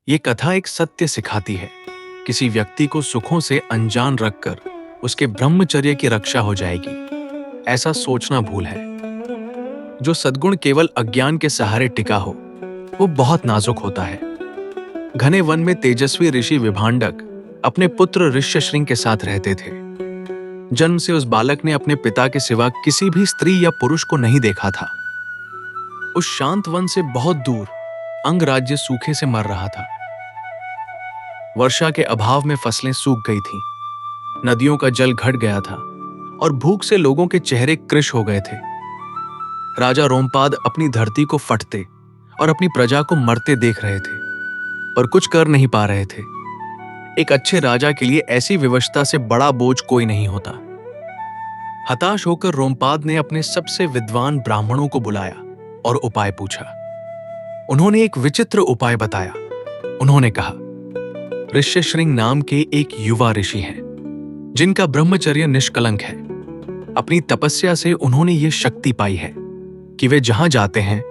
ये कथा एक सत्य सिखाती है, किसी व्यक्ति को सुखों से अनजान रखकर उसके ब्रह्मचर्य की रक्षा हो जाएगी, ऐसा सोचना भूल है। जो सद्गुण केवल अज्ञान के सहारे टिका हो, वो बहुत नाजुक होता है। घने वन में तेजस्वी ऋषि विभांडक अपने पुत्र ऋष्यशृंग के साथ रहते थे। जन्म से उस बालक ने अपने पिता के सिवा किसी भी स्त्री या पुरुष को नहीं देखा था। उस शांत वन से बहुत दूर अंगराज्य सूखे से मर रहा था। वर्षा के अभाव में फसलें सूख गई थीं, नदियों का जल घट गया था और भूख से लोगों के चेहरे कृश हो गए थे। राजा रोमपाद अपनी धरती को फटते और अपनी प्रजा को मरते देख रहे थे, पर कुछ कर नहीं पा रहे थे। एक अच्छे राजा के लिए ऐसी विवशता से बड़ा बोझ कोई नहीं होता। हताश होकर रोमपाद ने अपने सबसे विद्वान ब्राह्मणों को बुलाया और उपाय पूछा। उन्होंने एक विचित्र उपाय बताया। उन्होंने कहा, ऋष्यशृंग नाम के एक युवा ऋषि हैं, जिनका ब्रह्मचर्य निष्कलंक है। अपनी तपस्या से उन्होंने ये शक्ति पाई है कि वे जहां जाते हैं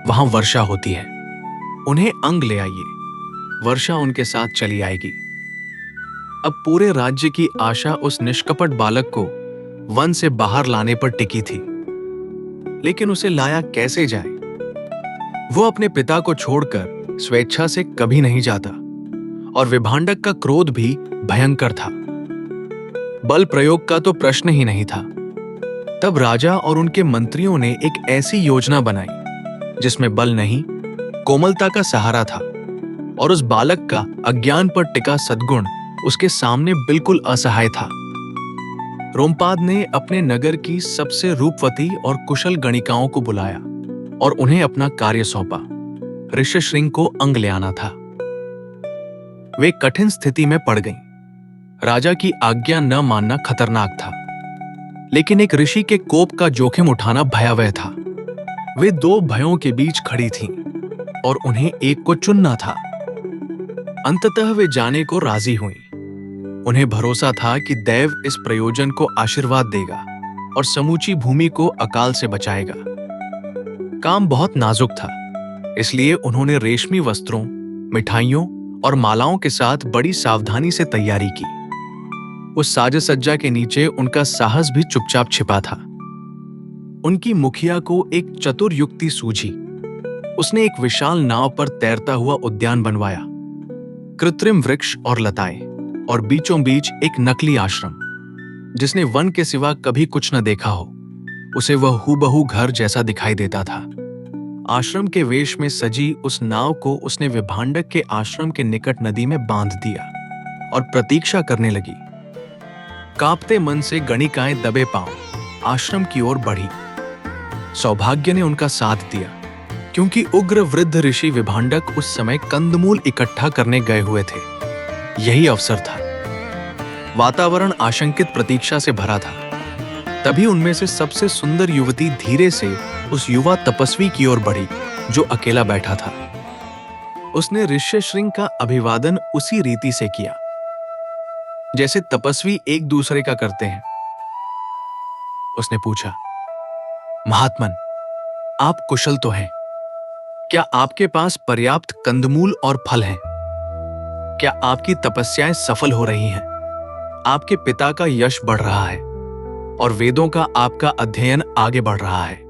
वहां वर्षा होती है। उन्हें अंग ले आइए, वर्षा उनके साथ चली आएगी। अब पूरे राज्य की आशा उस निष्कपट बालक को वन से बाहर लाने पर टिकी थी, लेकिन उसे लाया कैसे जाए? वो अपने पिता को छोड़कर स्वेच्छा से कभी नहीं जाता और विभांडक का क्रोध भी भयंकर था। बल प्रयोग का तो प्रश्न ही नहीं था। तब राजा और उनके मंत्रियों ने एक ऐसी योजना बनाई जिसमें बल नहीं, कोमलता का सहारा था, और उस बालक का अज्ञान पर टिका सद्गुण उसके सामने बिल्कुल असहाय था। रोमपाद ने अपने नगर की सबसे रूपवती और कुशल गणिकाओं को बुलाया और उन्हें अपना कार्य सौंपा। ऋष्यशृंग को अंग ले आना था। वे कठिन स्थिति में पड़ गईं। राजा की आज्ञा न मानना खतरनाक था, लेकिन एक ऋषि के कोप का जोखिम उठाना भयावह था। वे दो भयों के बीच खड़ी थीं और उन्हें एक को चुनना था। अंततः वे जाने को राजी हुईं। उन्हें भरोसा था कि दैव इस प्रयोजन को आशीर्वाद देगा और समूची भूमि को अकाल से बचाएगा। काम बहुत नाजुक था, इसलिए उन्होंने रेशमी वस्त्रों, मिठाइयों और मालाओं के साथ बड़ी सावधानी से तैयारी की। उस साज सज्जा के नीचे उनका साहस भी चुपचाप छिपा था। उनकी मुखिया को एक चतुर युक्ति सूझी। उसने एक विशाल नाव पर तैरता हुआ उद्यान बनवाया, कृत्रिम वृक्ष और लताएं, और बीचों बीच एक नकली आश्रम। जिसने वन के सिवा कभी कुछ न देखा हो, उसे वह हूबहू घर जैसा दिखाई देता था। आश्रम के वेश में सजी उस नाव को उसने विभांडक के आश्रम के निकट नदी में बांध दिया और प्रतीक्षा करने लगी। कांपते मन से गणिकाएं दबे पांव आश्रम की ओर बढ़ी। सौभाग्य ने उनका साथ दिया, क्योंकि उग्र वृद्ध ऋषि विभांडक उस समय कंदमूल इकट्ठा करने गए हुए थे। यही अवसर था। वातावरण आशंकित प्रतीक्षा से भरा था। तभी उनमें से सबसे सुंदर युवती धीरे से उस युवा तपस्वी की ओर बढ़ी, जो अकेला बैठा था। उसने ऋष्यशृंग का अभिवादन उसी रीति से किया जैसे तपस्वी एक दूसरे का करते हैं। उसने पूछा, महात्मन, आप कुशल तो हैं? क्या आपके पास पर्याप्त कंदमूल और फल हैं? क्या आपकी तपस्याएं सफल हो रही हैं? आपके पिता का यश बढ़ रहा है और वेदों का आपका अध्ययन आगे बढ़ रहा है।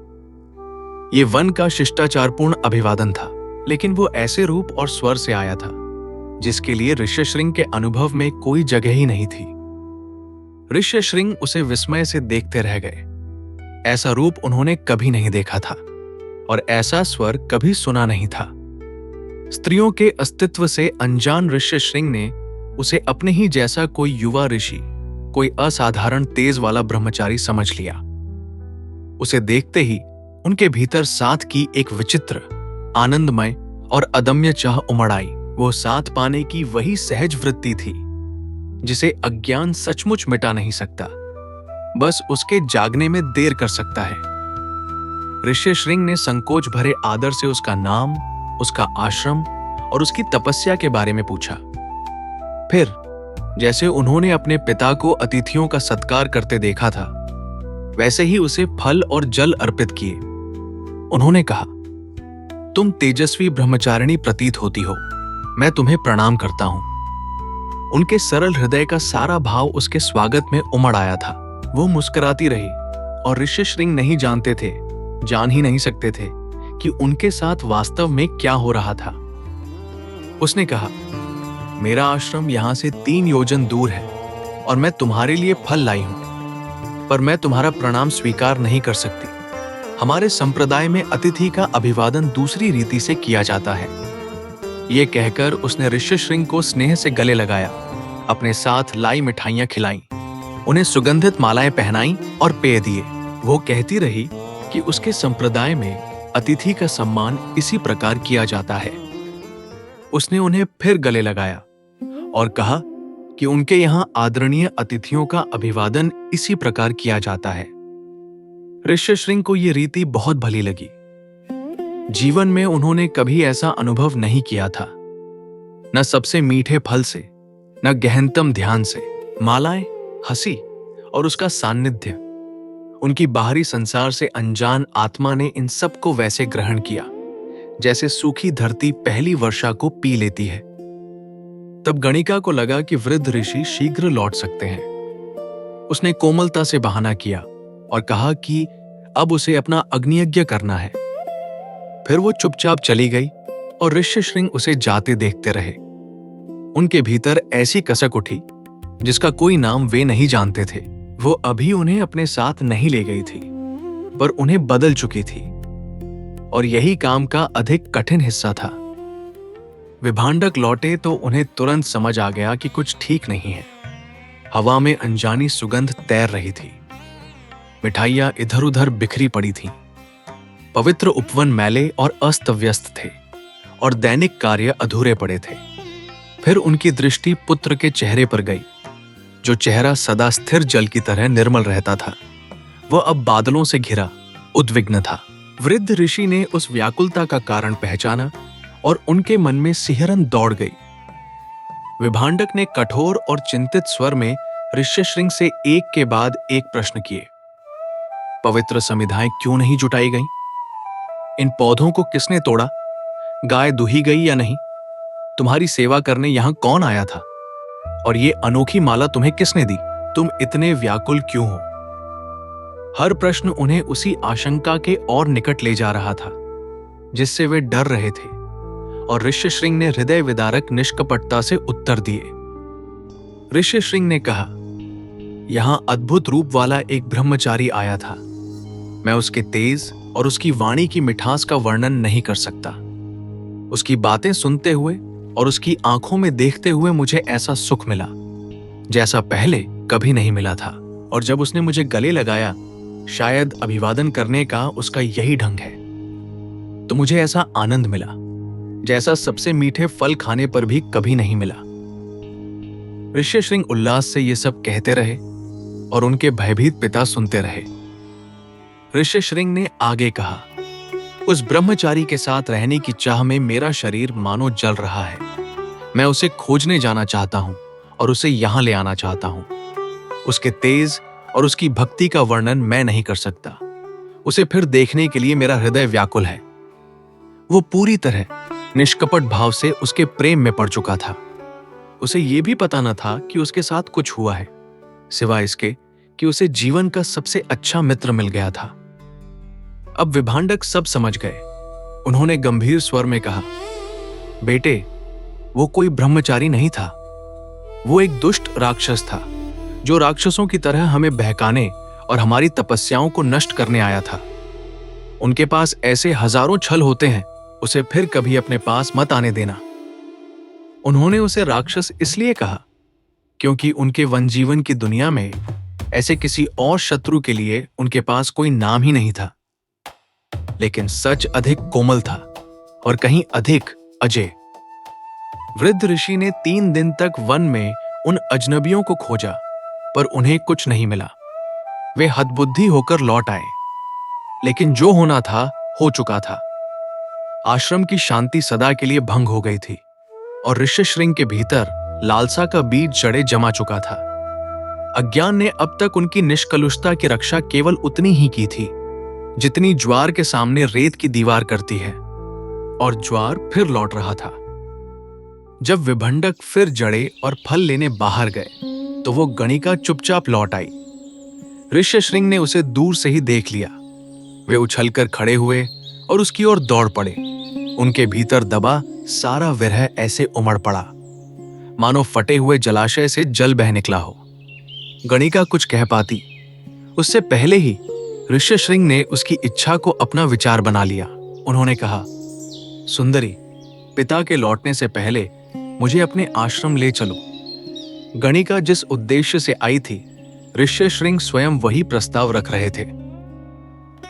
ये वन का शिष्टाचारपूर्ण अभिवादन था, लेकिन वो ऐसे रूप और स्वर से आया था जिसके लिए ऋष्यशृंग के अनुभव में कोई जगह ही नहीं थी। ऋष्यशृंग उसे विस्मय से देखते रह गए। ऐसा रूप उन्होंने कभी नहीं देखा था और ऐसा स्वर कभी सुना नहीं था। स्त्रियों के अस्तित्व से अनजान ऋष्यशृंग ने उसे अपने ही जैसा कोई युवा ऋषि, कोई असाधारण तेज वाला ब्रह्मचारी समझ लिया। उसे देखते ही उनके भीतर साथ की एक विचित्र, आनंदमय और अदम्य चाह उमड़ आई। वो साथ पाने की वही सहज वृत्ति थी जिसे अज्ञान सचमुच मिटा नहीं सकता, बस उसके जागने में देर कर सकता है। ऋष्यशृंग ने संकोच भरे आदर से उसका नाम, उसका आश्रम और उसकी तपस्या के बारे में पूछा। फिर जैसे उन्होंने अपने पिता को अतिथियों का सत्कार करते देखा था, वैसे ही उसे फल और जल अर्पित किए। उन्होंने कहा, तुम तेजस्वी ब्रह्मचारिणी प्रतीत होती हो, मैं तुम्हें प्रणाम करता हूं। उनके सरल हृदय का सारा भाव उसके स्वागत में उमड़ आया था। वो मुस्कुराती रही और ऋष्यशृंग नहीं जानते थे, जान ही नहीं सकते थे कि उनके साथ वास्तव में क्या हो रहा था। उसने कहा, मेरा आश्रम यहां से 3 योजन दूर है और मैं तुम्हारे लिए फल लाई हूं, पर मैं तुम्हारा प्रणाम स्वीकार नहीं कर सकती। हमारे संप्रदाय में अतिथि का अभिवादन दूसरी रीति से किया जाता है। ये कहकर उसने ऋष्यशृंग को स्नेह से गले लगाया, अपने साथ लाई मिठाइयां खिलाईं, उन्हें सुगंधित मालाएं पहनाईं और पेय दिए। वो कहती रही कि उसके संप्रदाय में अतिथि का सम्मान इसी प्रकार किया जाता है। उसने उन्हें फिर गले लगाया और कहा कि उनके यहाँ आदरणीय अतिथियों का अभिवादन इसी प्रकार किया जाता है। ऋष्यशृंग को यह रीति बहुत भली लगी। जीवन में उन्होंने कभी ऐसा अनुभव नहीं किया था, न सबसे मीठे फल से, न गहनतम ध्यान से। मालाएं, हंसी और उसका सान्निध्य, उनकी बाहरी संसार से अनजान आत्मा ने इन सब को वैसे ग्रहण किया जैसे सूखी धरती पहली वर्षा को पी लेती है। तब गणिका को लगा कि वृद्ध ऋषि शीघ्र लौट सकते हैं। उसने कोमलता से बहाना किया और कहा कि अब उसे अपना अग्नियज्ञ करना है। फिर वो चुपचाप चली गई और ऋष्यशृंग उसे जाते देखते रहे। उनके भीतर ऐसी कसक उठी जिसका कोई नाम वे नहीं जानते थे। वो अभी उन्हें अपने साथ नहीं ले गई थी, पर उन्हें बदल चुकी थी, और यही काम का अधिक कठिन हिस्सा था। विभांडक लौटे तो उन्हें तुरंत समझ आ गया कि कुछ ठीक नहीं है। हवा में अनजानी सुगंध तैर रही थी, मिठाइयां इधर उधर बिखरी पड़ी थीं। पवित्र उपवन मैले और अस्त व्यस्त थे और दैनिक कार्य अधूरे पड़े थे। फिर उनकी दृष्टि पुत्र के चेहरे पर गई, जो चेहरा सदा स्थिर जल की तरह निर्मल रहता था। वह अब बादलों से घिरा, उद्विग्न था। वृद्ध ऋषि ने उस व्याकुलता का कारण पहचाना और उनके मन में सिहरन दौड़ गई। विभांडक ने कठोर और चिंतित स्वर में ऋष्यशृंग से एक के बाद एक प्रश्न किए। पवित्र समिधाएं क्यों नहीं जुटाई गईं? इन पौधों को किसने तोड़ा? गाय दुही गई या नहीं? तुम्हारी सेवा करने यहां कौन आया था? और ये अनोखी माला तुम्हें किसने दी? तुम इतने व्याकुल क्यों हो? हर प्रश्न उन्हें उसी आशंका के और निकट ले जा रहा था जिससे वे डर रहे थे, और ऋष्यशृंग ने हृदय विदारक निष्कपटता से उत्तर दिए। ऋष्यशृंग ने कहा, यहां अद्भुत रूप वाला एक ब्रह्मचारी आया था। मैं उसके तेज और उसकी वाणी की मिठास का वर्णन नहीं कर सकता। उसकी बातें सुनते हुए और उसकी आंखों में देखते हुए मुझे ऐसा सुख मिला जैसा पहले कभी नहीं मिला था। और जब उसने मुझे गले लगाया, शायद अभिवादन करने का उसका यही ढंग है, तो मुझे ऐसा आनंद मिला जैसा सबसे मीठे फल खाने पर भी कभी नहीं मिला। ऋष्यशृंग उल्लास से ये सब कहते रहे और उनके भयभीत पिता सुनते रहे। ऋष्यशृंग ने आगे कहा, उस ब्रह्मचारी के साथ रहने की चाह में मेरा शरीर मानो जल रहा है। मैं उसे खोजने जाना चाहता हूं और उसे यहां ले आना चाहता हूं। उसके तेज और उसकी भक्ति का वर्णन मैं नहीं कर सकता। उसे फिर देखने के लिए मेरा हृदय व्याकुल है। वो पूरी तरह निष्कपट भाव से उसके प्रेम में पड़ चुका था। उसे यह भी पता न था कि उसके साथ कुछ हुआ है, सिवाय इसके कि उसे जीवन का सबसे अच्छा मित्र मिल गया था। अब विभांडक सब समझ गए। उन्होंने गंभीर स्वर में कहा, बेटे, वो कोई ब्रह्मचारी नहीं था। वो एक दुष्ट राक्षस था जो राक्षसों की तरह हमें बहकाने और हमारी तपस्याओं को नष्ट करने आया था। उनके पास ऐसे हजारों छल होते हैं, उसे फिर कभी अपने पास मत आने देना। उन्होंने उसे राक्षस इसलिए कहा क्योंकि उनके वनजीवन की दुनिया में ऐसे किसी और शत्रु के लिए उनके पास कोई नाम ही नहीं था। लेकिन सच अधिक कोमल था और कहीं अधिक अजय। वृद्ध ऋषि ने 3 दिन तक वन में उन अजनबियों को खोजा, पर उन्हें कुछ नहीं मिला। वे हतबुद्धि होकर लौट आए, लेकिन जो होना था हो चुका था। आश्रम की शांति सदा के लिए भंग हो गई थी और ऋष्यशृंग के भीतर लालसा का बीज जड़े जमा चुका था। अज्ञान ने अब तक उनकी निष्कलुषता की रक्षा केवल उतनी ही की थी जितनी ज्वार के सामने रेत की दीवार करती है, और ज्वार फिर लौट रहा था। जब विभंडक फिर जड़े और फल लेने बाहर गए तो वो गणिका चुपचाप लौट आई। ऋष्यशृंग ने उसे दूर से ही देख लिया। वे उछलकर खड़े हुए और उसकी ओर दौड़ पड़े। उनके भीतर दबा सारा विरह ऐसे उमड़ पड़ा मानो फटे हुए जलाशय से जल बह निकला हो। गणिका कुछ कह पाती उससे पहले ही ऋष्यशृंग ने उसकी इच्छा को अपना विचार बना लिया। उन्होंने कहा, सुंदरी, पिता के लौटने से पहले मुझे अपने आश्रम ले चलो। गणिका जिस उद्देश्य से आई थी, ऋष्यशृंग स्वयं वही प्रस्ताव रख रहे थे।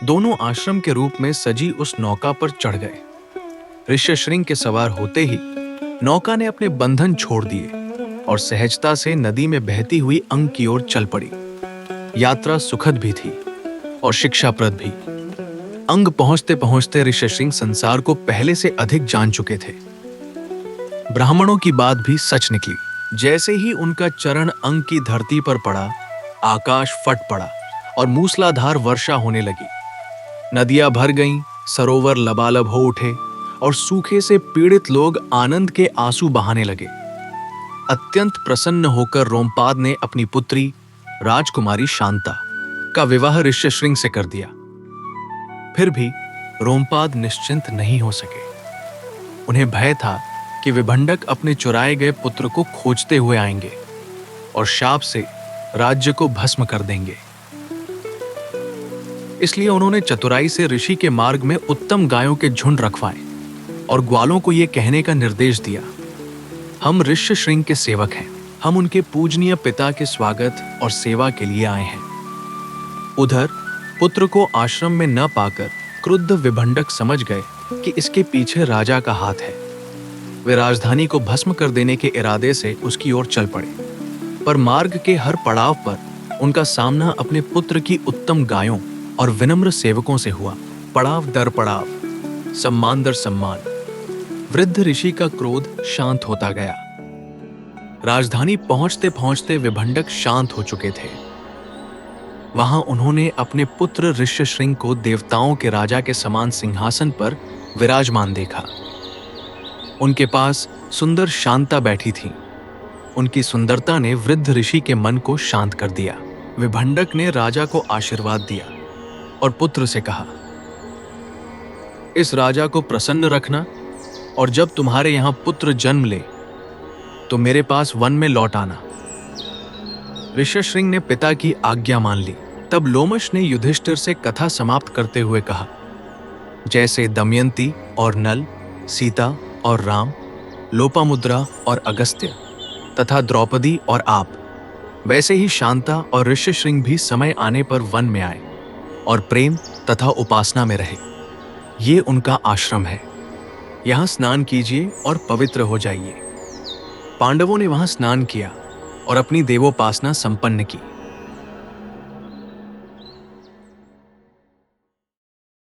दोनों आश्रम के रूप में सजी उस नौका पर चढ़ गए। ऋष्यशृंग के सवार होते ही नौका ने अपने बंधन छोड़ दिए और सहजता से नदी में बहती हुई अंग की ओर चल पड़ी। यात्रा सुखद भी थी और शिक्षाप्रद भी। अंग पहुंचते पहुंचते ऋष्यशृंग संसार को पहले से अधिक जान चुके थे। ब्राह्मणों की बात भी सच निकली। जैसे ही उनका चरण अंग की धरती पर पड़ा, आकाश फट पड़ा और मूसलाधार वर्षा होने लगी। नदियां भर गईं, सरोवर लबालब हो उठे और सूखे से पीड़ित लोग आनंद के आंसू बहाने लगे। अत्यंत प्रसन्न होकर रोमपाद ने अपनी पुत्री राजकुमारी शांता का विवाह ऋष्यशृंग से कर दिया। फिर भी रोमपाद निश्चिंत नहीं हो सके। उन्हें भय था कि विभंडक अपने चुराए गए पुत्र को खोजते हुए आएंगे और शाप से राज्य को भस्म कर देंगे। इसलिए उन्होंने चतुराई से ऋषि के मार्ग में उत्तम गायों के झुंड रखवाए और ग्वालों को यह कहने का निर्देश दिया, हम ऋष्यशृंग के सेवक हैं, हम उनके पूजनीय पिता के स्वागत और सेवा के लिए आए हैं। उधर पुत्र को आश्रम में न पाकर क्रुद्ध विभंडक समझ गए कि इसके पीछे राजा का हाथ है। वे राजधानी को भस्म कर देने के इरादे से उसकी ओर चल पड़े, पर मार्ग के हर पड़ाव पर उनका सामना अपने पुत्र की उत्तम गायों और विनम्र सेवकों से हुआ। पड़ाव दर पड़ाव, सम्मान दर सम्मान, वृद्ध ऋषि का क्रोध शांत होता गया। राजधानी पहुंचते पहुंचते विभंडक शांत हो चुके थे। वहां उन्होंने अपने पुत्र ऋष्यशृंग को देवताओं के राजा के समान सिंहासन पर विराजमान देखा। उनके पास सुंदर शांता बैठी थी। उनकी सुंदरता ने वृद्ध ऋषि के मन को शांत कर दिया। विभंडक ने राजा को आशीर्वाद दिया और पुत्र से कहा, इस राजा को प्रसन्न रखना और जब तुम्हारे यहां पुत्र जन्म ले तो मेरे पास वन में लौट आना। ऋष्यशृंग ने पिता की आज्ञा मान ली। तब लोमश ने युधिष्ठिर से कथा समाप्त करते हुए कहा, जैसे दमयंती और नल, सीता और राम, लोपामुद्रा और अगस्त्य तथा द्रौपदी और आप, वैसे ही शांता और ऋष्यशृंग भी समय आने पर वन में आए और प्रेम तथा उपासना में रहे। ये उनका आश्रम है। यहाँ स्नान कीजिए और पवित्र हो जाइए। पांडवों ने वहां स्नान किया और अपनी देवोपासना संपन्न की।